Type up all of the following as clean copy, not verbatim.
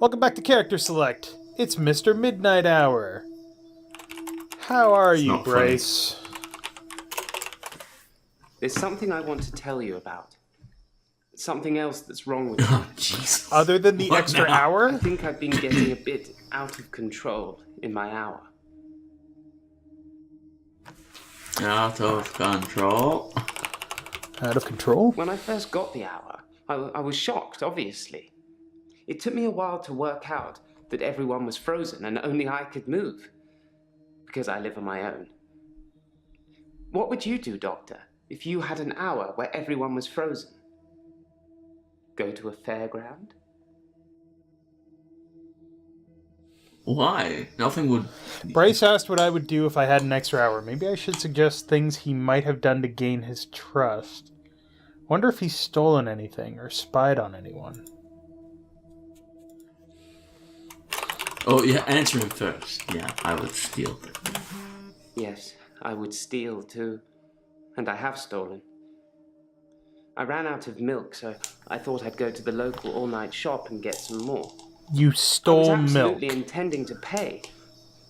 Welcome back to Character Select. It's Mr. Midnight Hour. How are you, Bryce? There's something I want to tell you about. Something else that's wrong with me. Oh, Jesus. Other than the extra hour? I think I've been getting a bit out of control in my hour. Out of control? Out of control? When I first got the hour, I was shocked, obviously. It took me a while to work out that everyone was frozen and only I could move. Because I live on my own. What would you do, Doctor, if you had an hour where everyone was frozen? Go to a fairground? Why? Nothing would... Bryce asked what I would do if I had an extra hour. Maybe I should suggest things he might have done to gain his trust. Wonder if he's stolen anything or spied on anyone. Oh, yeah, answer him first. Yeah, I would steal. Yes, I would steal too. And I have stolen. I ran out of milk, so I thought I'd go to the local all-night shop and get some more. You stole I was milk. absolutely intending to pay,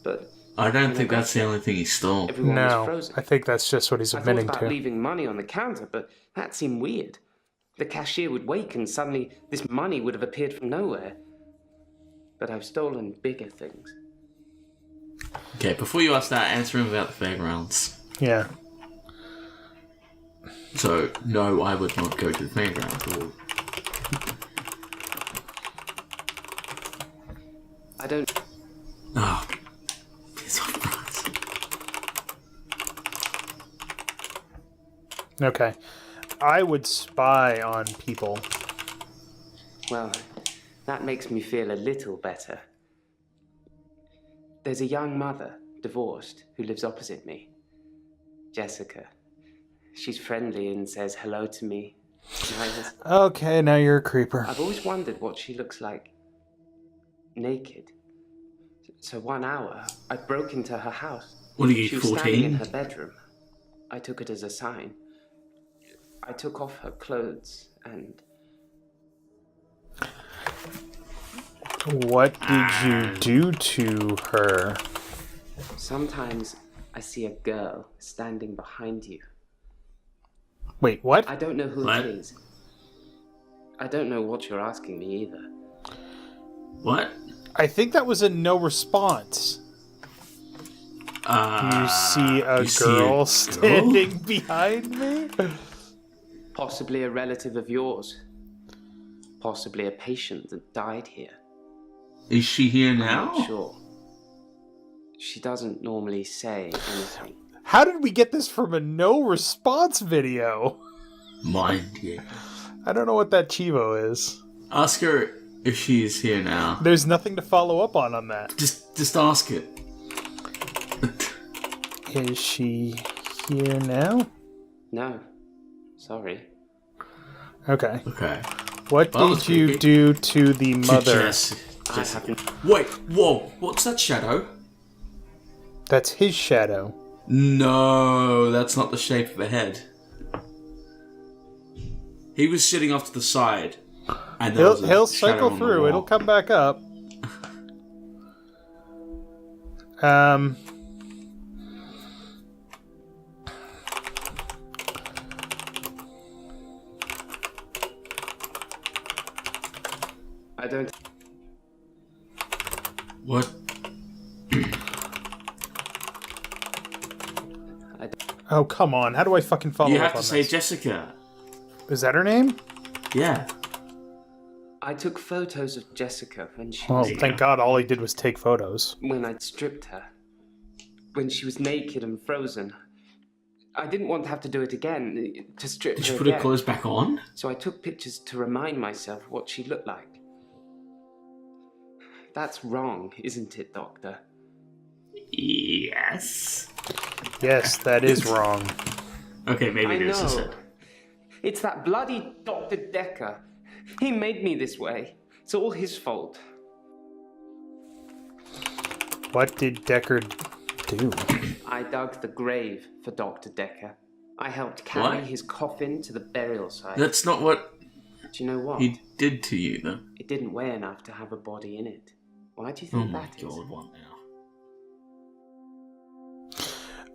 but... I don't think that's the only thing he stole. Everyone was No, frozen. I think that's just what he's admitting I thought about to. leaving money on the counter, but that seemed weird. The cashier would wake and suddenly this money would have appeared from nowhere. But I've stolen bigger things. Okay, before you ask that, answer him about the fairgrounds. Yeah. So, no, I would not go to the fairgrounds. Or... I don't... Oh, piss off, Bryce. Okay. I would spy on people. Well, that makes me feel a little better. There's a young mother, divorced, who lives opposite me. Jessica. She's friendly and says hello to me. Okay, now you're a creeper. I've always wondered what she looks like. Naked. So 1 hour, I broke into her house. What are you, She was standing in 14? her bedroom. I took it as a sign. I took off her clothes and... What did you do to her? Sometimes I see a girl standing behind you. Wait, what? I don't know who What? it is. I don't know what you're asking me either. What? I think that was a no response. You see a girl standing behind me? Possibly a relative of yours. Possibly a patient that died here. Is she here now? I'm not sure. She doesn't normally say anything. How did we get this from a no response video? Mind you. I don't know what that Chivo is. Ask her if she is here now. There's nothing to follow up on that. Just ask it. Is she here now? No. Sorry. Okay. Okay. What did you do to the mother? I haven't... Wait, whoa, what's that shadow? That's his shadow. No, that's not the shape of a head. He was sitting off to the side. And there was a He'll shadow cycle on the through. wall. It'll come back up. I don't... What? Oh, come on. How do I fucking follow You up have on to say this? Jessica. Is that her name? Yeah. I took photos of Jessica when she Oh, was... thank God all he did was take photos. When I'd stripped her. When she was naked and frozen. I didn't want to have to do it again, to strip Did her you put her again. clothes back on? So I took pictures to remind myself what she looked like. That's wrong, isn't it, Doctor? Yes. Yes, that is wrong. Okay, maybe I it is. know. It's that bloody Dr. Dekker. He made me this way. It's all his fault. What did Dekker do? I dug the grave for Dr. Dekker. I helped carry What? his coffin to the burial site. That's not what... Do you know what? He... did to you, though? It didn't weigh enough to have a body in it. Why do you Oh think my that is? god, what now?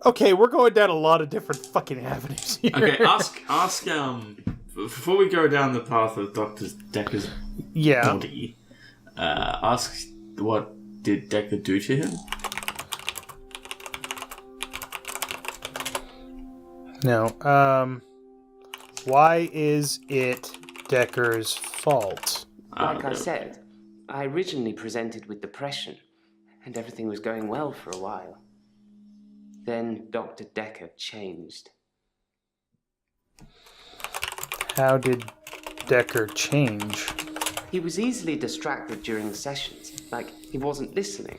Okay, we're going down a lot of different fucking avenues here. Okay, ask, before we go down the path of Dr. Dekker's Yeah. body, ask what did Dekker do to him? No. Why is it Dekker's fault? Like I said, I originally presented with depression, and everything was going well for a while. Then Dr. Dekker changed. How did Dekker change? He was easily distracted during sessions, like he wasn't listening.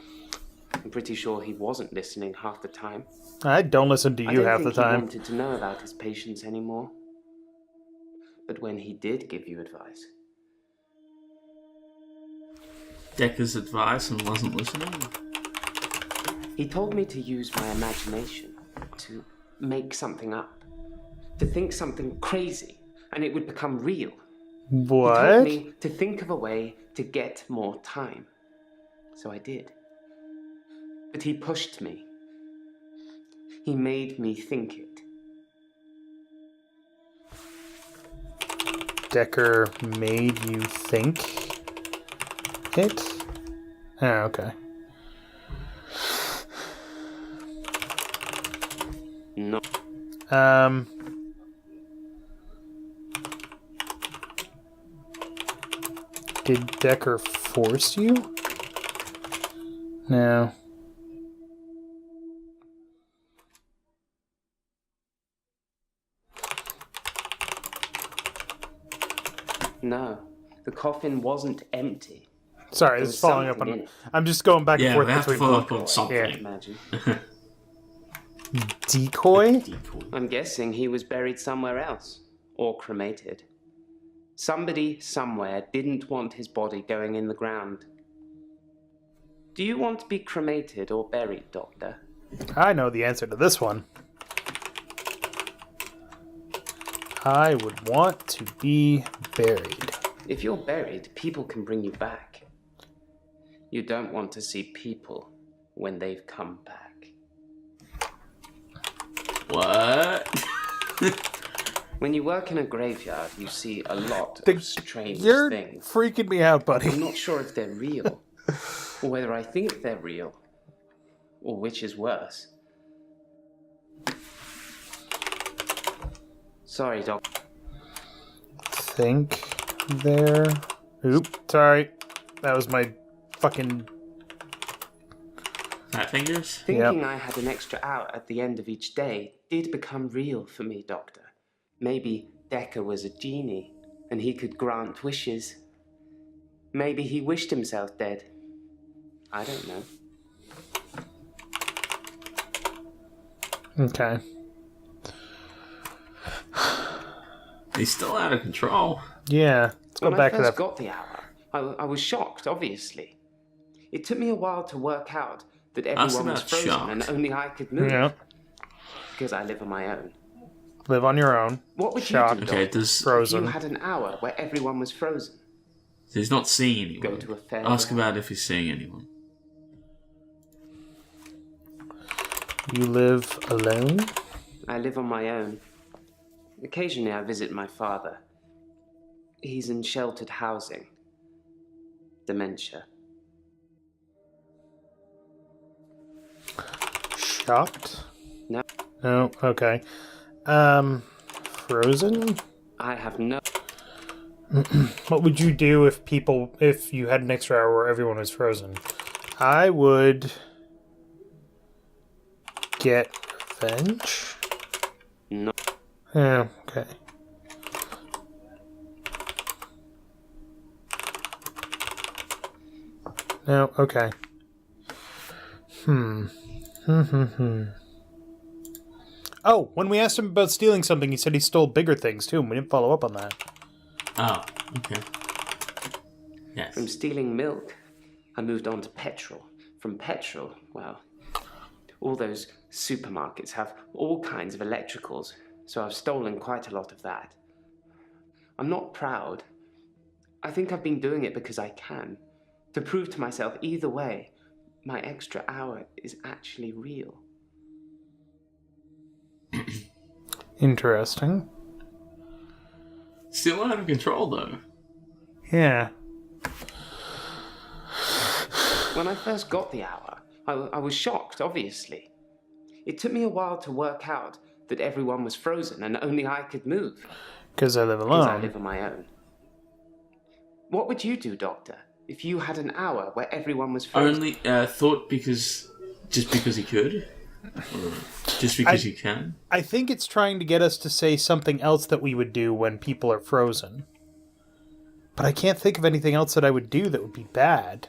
I'm pretty sure he wasn't listening half the time. I don't listen to you half the I don't think he time. wanted to know about his patients anymore. But when he did give you advice, Dekker's advice and wasn't listening? he told me to use my imagination, to make something up, to think something crazy, and it would become real. He told What? me to think of a way to get more time. So I did. But he pushed me. He made me think it. Dekker made you think it? Oh, okay. No. Did Dekker force you? No. No. The coffin wasn't empty. Sorry, There this is was following up something on. in it. I'm just going back and Yeah, forth we have to between follow up on something. Yeah. Imagine. Decoy? Decoy. I'm guessing he was buried somewhere else. Or cremated. Somebody, somewhere, didn't want his body going in the ground. Do you want to be cremated or buried, Doctor? I know the answer to this one. I would want to be buried. If you're buried, people can bring you back. You don't want to see people when they've come back. What? When you work in a graveyard, you see a lot The- of strange You're things. freaking me out, buddy. I'm not sure if they're real, or whether I think they're real, or which is worse. Sorry, Doc. Think there. Oop, sorry. That was my fucking. Fat fingers? Thinking I had an extra hour at the end of each day did become real for me, Doctor. Maybe Dekker was a genie, and he could grant wishes. Maybe he wished himself dead. I don't know. Okay. He's still out of control. Yeah. Let's go When back I to first that. got the hour, I was shocked, obviously. It took me a while to work out that everyone was about frozen shocked. and only I could move. Yeah. Because I live on my own. Live on your own. What would Shocked. you do, Okay, Doctor, does if Frozen. you had an hour where everyone was frozen? he's not seeing anyone? Go to a fair. Ask about if he's seeing anyone. You live alone? I live on my own. Occasionally I visit my father. He's in sheltered housing. Dementia. Shocked? No. No, okay. Frozen? I have no... What would you do if you had an extra hour where everyone was frozen? I would get revenge? No. Yeah, okay. No, okay. Oh, when we asked him about stealing something, he said he stole bigger things too, and we didn't follow up on that. Oh, okay. Yes. From stealing milk, I moved on to petrol. From petrol, well, all those supermarkets have all kinds of electricals, so I've stolen quite a lot of that. I'm not proud, I think I've been doing it because I can. To prove to myself, either way, my extra hour is actually real. Interesting. Still out of control, though. Yeah. When I first got the hour, I was shocked, obviously. It took me a while to work out that everyone was frozen and only I could move. Because I live Because I alone. live on my own. What would you do, Doctor, if you had an hour where everyone was frozen? Only thought just because he could? Or just because he can? I think it's trying to get us to say something else that we would do when people are frozen. But I can't think of anything else that I would do that would be bad.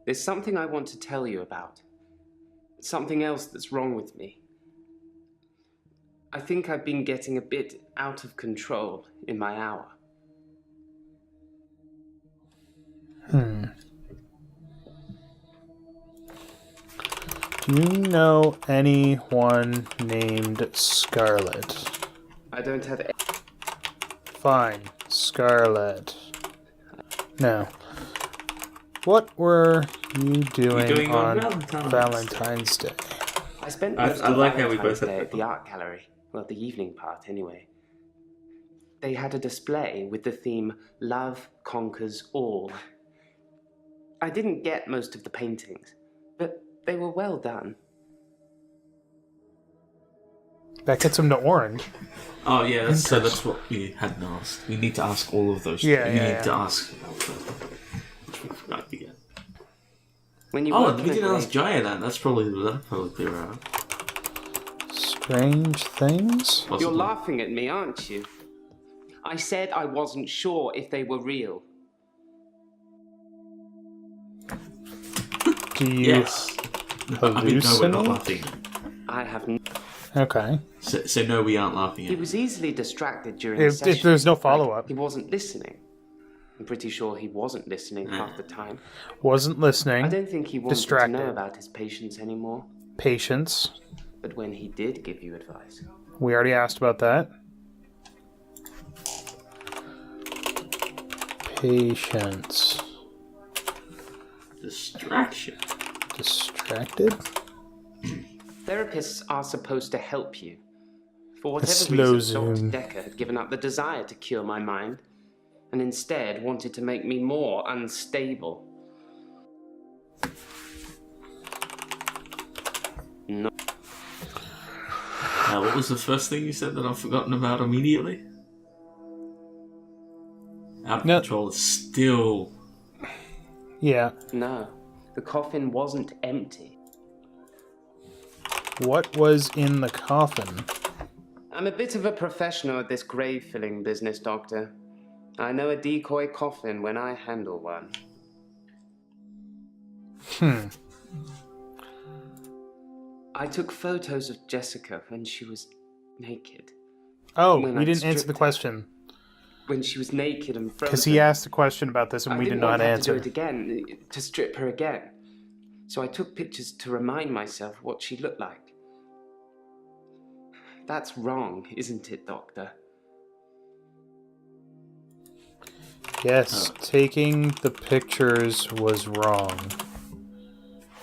There's something I want to tell you about. Something else that's wrong with me. I think I've been getting a bit out of control in my hour. Do you know anyone named Scarlet? I don't have... Fine. Scarlet. No. What were you doing on Valentine's Day? I spent I most of like how we Valentine's both Day had at the art gallery. Well, the evening part, anyway. They had a display with the theme Love Conquers All. I didn't get most of the paintings, but they were well done. That gets him to orange. Oh, yeah, that's what we hadn't asked. We need to ask all of those. Yeah, we yeah, need to ask. Which we forgot again. When you Oh, work we in a didn't grave- ask Jaya that. That'll probably clear out. Strange things? Possibly. You're laughing at me, aren't you? I said I wasn't sure if they were real. Do you Yes. I mean, no, we're not hallucinate? laughing. I have... Okay. So no, we aren't laughing He at was easily distracted during the If session. there's no Like, follow-up. he wasn't listening. I'm pretty sure he wasn't listening half the time. Wasn't I listening. don't think he wanted Distracted. to know about his patients anymore. Patience. But when he did give you advice, We already asked about that. Patience. distraction. Distracted? therapists are supposed to help you. For whatever slow reason, Dr. zoom. Dekker had given up the desire to cure my mind, and instead wanted to make me more unstable. No. What was the first thing you said that I've forgotten about immediately? Out of No. control is still... Yeah. No, the coffin wasn't empty. What was in the coffin? I'm a bit of a professional at this grave-filling business, Doctor. I know a decoy coffin when I handle one. I took photos of Jessica when she was naked. Oh, When we I didn't answer the stripped her. question. When she was naked and frozen. Because he asked a question about this and I we didn't didn't know how want to to answer. do it again, to strip her again. So I took pictures to remind myself what she looked like. That's wrong, isn't it, Doctor? Yes, taking the pictures was wrong.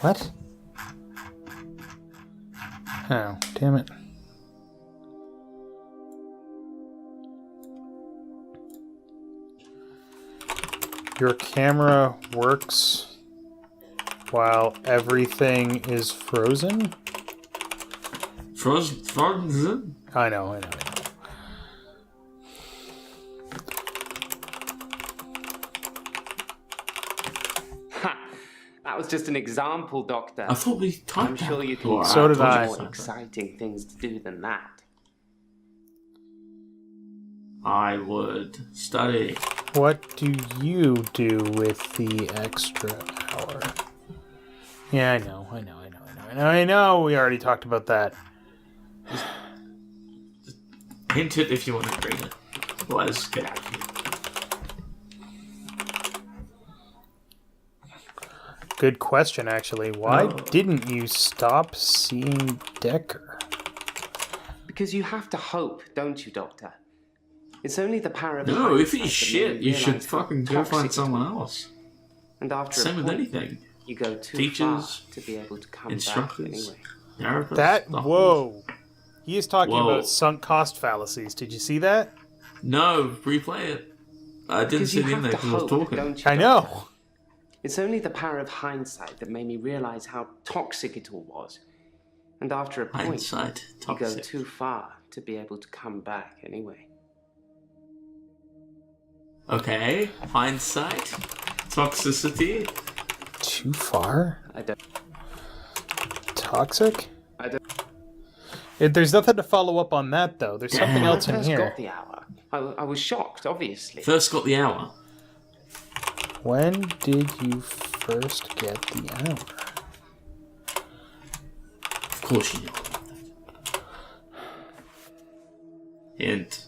What? Oh, damn it. Your camera works while everything is frozen? Frozen? I know. Ha! That was just an example, Doctor. I thought we talked I'm sure you can Well, So did told you I. more so. exciting things to do than that. I would study. What do you do with the extra hour? Yeah, I know. We already talked about that. Hint it if you want to bring it. Otherwise, get out of here. Good question, actually. Why Oh. didn't you stop seeing Dekker? Because you have to hope, don't you, Doctor? It's only the power of No, if hindsight he's that made shit, me you should realise how fucking go toxic find it someone all was. else. And after Same a with point, anything. you go too Teachers, far to be able to come back instructors, anyway. therapists, That, doctors. whoa. He is talking Whoa. about sunk cost fallacies. Did you see that? No, replay it. I didn't Because you sit in have there to because I was hope, talking. don't you? I know. It's only the power of hindsight that made me realise how toxic it all was. And after a point, Hindsight, you go toxic. too far to be able to come back anyway. Okay, hindsight, toxicity. Too far? I don't. Toxic? I don't. There's nothing to follow up on that, though. There's something Damn. else When in I first here. got the hour, I was shocked, obviously. First got the hour. When did you first get the hour? Of course you know. Hint.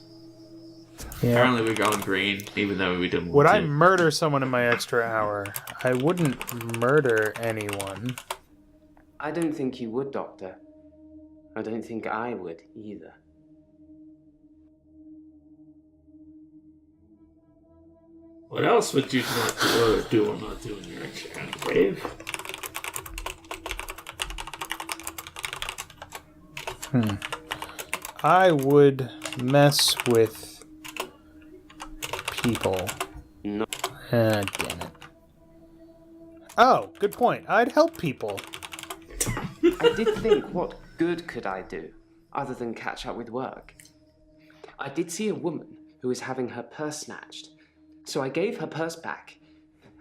Yeah. Apparently we're going green, even though we didn't Would want I to. murder someone in my extra hour? I wouldn't murder anyone. I don't think you would, Doctor. I don't think I would either. What else would you not do or not do in your extra hour, Brave? I would mess with people. No. Ah, damn it. Oh, good point. I'd help people. I did think, what good could I do, other than catch up with work? I did see a woman who was having her purse snatched, so I gave her purse back,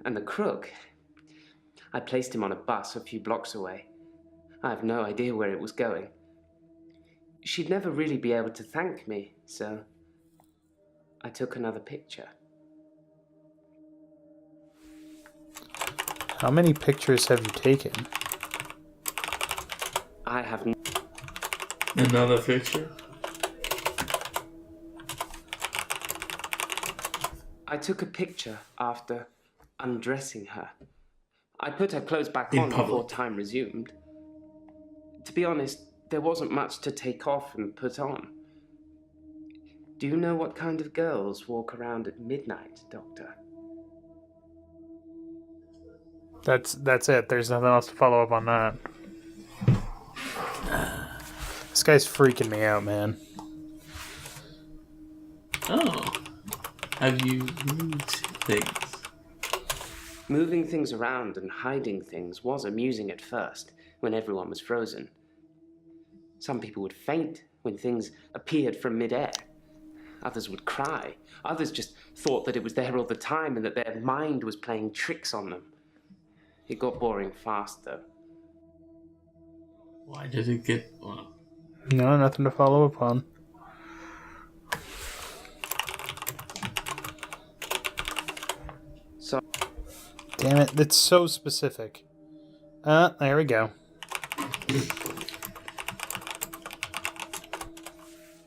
and the crook, I placed him on a bus a few blocks away. I have no idea where it was going. She'd never really be able to thank me, so I took another picture. How many pictures have you taken? I have Another picture? I took a picture after undressing her. I put her clothes back In on before public. time resumed. To be honest, there wasn't much to take off and put on. Do you know what kind of girls walk around at midnight, Doctor? That's it. There's nothing else to follow up on that. This guy's freaking me out, man. Oh. Have you moved things? Moving things around and hiding things was amusing at first, when everyone was frozen. Some people would faint when things appeared from midair. Others would cry. Others just thought that it was there all the time and that their mind was playing tricks on them. It got boring fast, though. Why did it get... Well, No, nothing to follow up on. So, Damn it, that's so specific. There we go.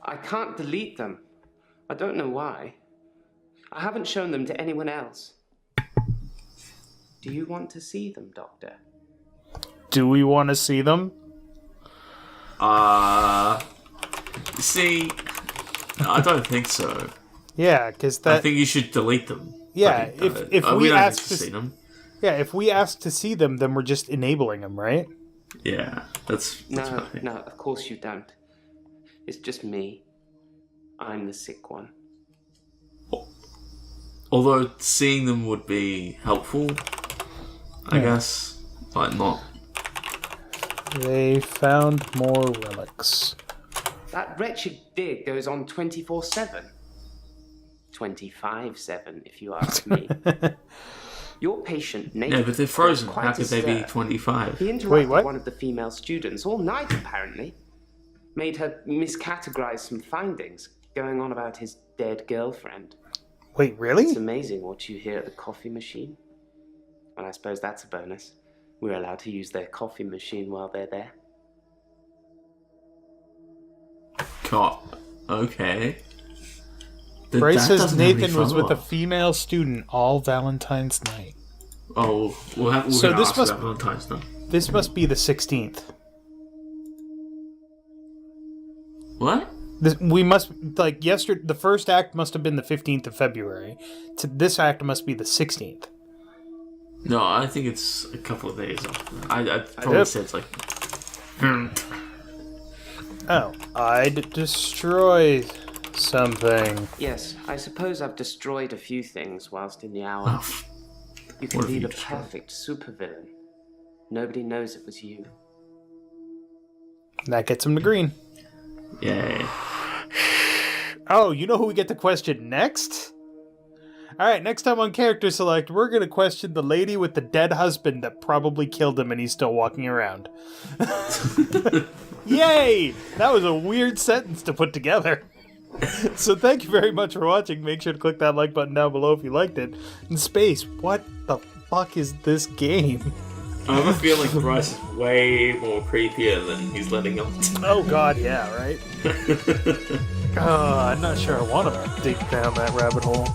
I can't delete them. I don't know why. I haven't shown them to anyone else. Do you want to see them, Doctor? Do we want to see them? see, I don't think so. Yeah, because that. I think you should delete them. Yeah, if we don't ask need to to see them. Yeah, if we ask to see them, then we're just enabling them, right? Yeah, that's No, right. no, of course you don't. It's just me. I'm the sick one. Although seeing them would be helpful, I guess, but not. They found more relics. That wretched dig goes on 24/7. 25/7, if you ask me. Your patient, Nate, Yeah, but they're frozen. was quite How could they be assertive. 25? He interrupted Wait, what? one of the female students all night, apparently. Made her miscategorize some findings, going on about his dead girlfriend. Wait, really? It's amazing what you hear at the coffee machine. And I suppose that's a bonus. We're allowed to use their coffee machine while they're there. Okay. Bryce That says doesn't have any Nathan was with a follow-up. female student all Valentine's night. Oh, we're So gonna this ask must- about Valentine's now. This must be the 16th. What? We must, like, yesterday, the first act must have been the 15th of February. This act must be the 16th. No, I think it's a couple of days after. I probably said it's like... Oh, I'd destroy something. Yes, I suppose I've destroyed a few things whilst in the hour. Oh, You can what have be you the destroyed? perfect supervillain. Nobody knows it was you. That gets him to green. Yay. Oh, you know who we get to question next? Alright, next time on Character Select, we're going to question the lady with the dead husband that probably killed him and he's still walking around. Yay! That was a weird sentence to put together. So thank you very much for watching. Make sure to click that like button down below if you liked it. In space, what the fuck is this game? I have a feeling Bryce is way more creepier than he's letting on. Oh god, yeah, right? I'm not sure I want to dig down that rabbit hole.